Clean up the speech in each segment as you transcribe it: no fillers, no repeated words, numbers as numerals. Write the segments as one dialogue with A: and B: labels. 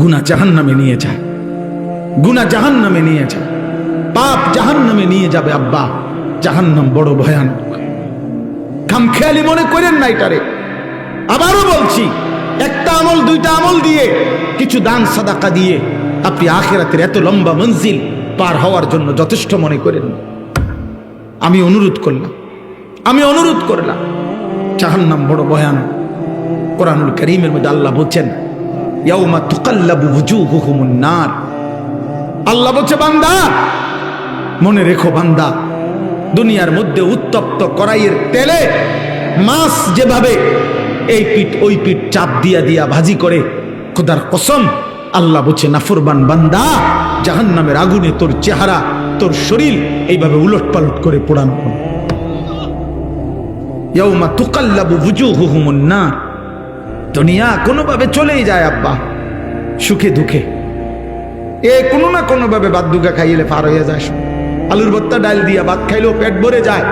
A: গুনাহ জাহান্নামে নিয়ে যায়, গুনাহ জাহান্নামে নিয়ে যায়, পাপ জাহান্নামে নিয়ে যাবে। আব্বা, জাহান্নাম বড় ভয়ানক। খামখেয়ালি মনে করেন না এটারে। আবারও বলছি, একটা আমল দুইটা আমল দিয়ে, কিছু দান সাদাকা দিয়ে আপনি আখিরাতের এত লম্বা মঞ্জিল পার হওয়ার জন্য যথেষ্ট মনে করেন। আমি অনুরোধ করলাম, জাহান্নাম বড় ভয়ানক। কোরআনুল কারীমের মধ্যে আল্লাহ বলছেন, ইয়াউমা তুকাল্লাবু ওয়ুজুহুহুমুন নার। আল্লাহ বলছে, বান্দা মনে রেখো, বান্দা দুনিয়ার মধ্যে উত্তপ্ত কড়াইয়ের তেলে মাছ যেভাবে এই পিঠ ওই পিঠ চাপ দিয়া দিয়া ভাজি করে, খোদার কসম আল্লাহ বলছে, নাফরমান বান্দা জাহান্নামের আগুনে তোর চেহারা, তোর শরীর এইভাবে উলট পালট করে পোড়ানো হবে। ইয়াউমা তুকাল্লাবু ওয়ুজুহুহুমুন নার। দুনিয়া কোনোভাবে চলেই যায় আব্বা, সুখে দুঃখে কোনো না কোনো ভাবে বাদ দুগা খাইলে পার হয়ে যায়। আলুর ভর্তা ডাল দিয়া ভাত খাইলেও পেট ভরে যায়,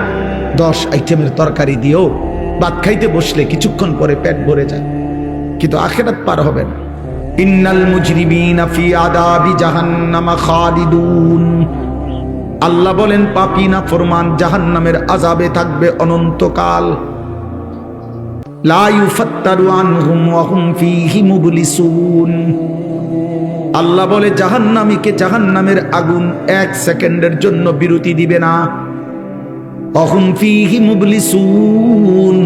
A: 10 আইটেমের তরকারি দিয়েও ভাত খাইতে বসলে কিছুক্ষণ পরে পেট ভরে যায়, কিন্তু আখিরাত পার হবে না। ইন্নাল মুজরিমিনা ফি আযাবি জাহান্নামা খালিদুন। আল্লাহ বলেন, পাপী নাফরমান জাহান্নামের আযাবে থাকবে অনন্তকাল। লা ইউফাত্তারু আনহুম ওয়া হুম ফীহি মুবলিসুন। আল্লাহ বলে, জাহান্নামীকে জাহান্নামের আগুন 1 সেকেন্ডের জন্য বিরতি দিবে না। অহুম ফীহি মুবলিসুন।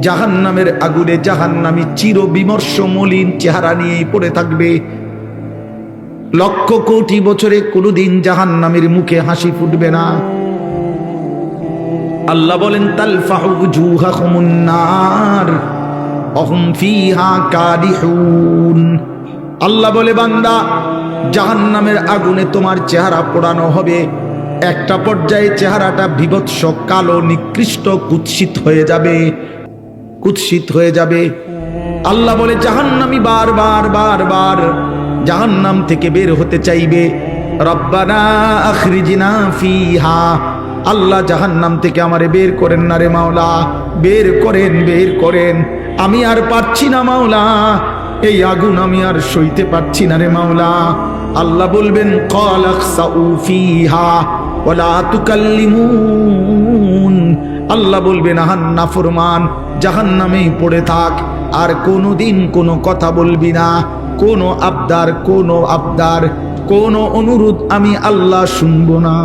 A: জাহান্নামের আগুনে জাহান্নামী চির বিমর্ষ মলিন চেহারা নিয়েই পড়ে থাকবে। লক্ষ কোটি বছরে কোনোদিন জাহান্নামীর মুখে হাসি ফুটবে না। আল্লাহ বলেন, তালফাহু উজুহাহুমুন নার অহুম ফীহা কাদিহুন। আল্লাহ বলে, বান্দা জাহান্নামের আগুনে তোমার চেহারা পোড়ানো হবে। একটা পর্যায়ে চেহারাটা বিভৎস কালো নিকৃষ্ট কুৎসিত হয়ে যাবে, কুৎসিত হয়ে যাবে। আল্লাহ বলে, জাহান্নামী বারবার বারবার জাহান্নাম থেকে বের হতে চাইবে। রব্বানা আখরিজনা ফিহা। আল্লাহ, জাহান্নাম থেকে আমারে বের করেন না রে মাওলা, বের করেন, বের করেন। আমি আর পারছি না মাওলা, এই আগুন আমি আর সইতে পারছি না রে মাওলা। আল্লাহ বলবেন, ক্বালা খসাউ ফিহা ওয়ালা তুকাল্লিমুন। আল্লাহ বলবেন, আহান নাফরমান, জাহান্নামেই পড়ে থাক, আর কোনোদিন কোনো কথা বলবি না। কোনো আবদার, কোনো অনুরোধ আমি আল্লাহ শুনবো না।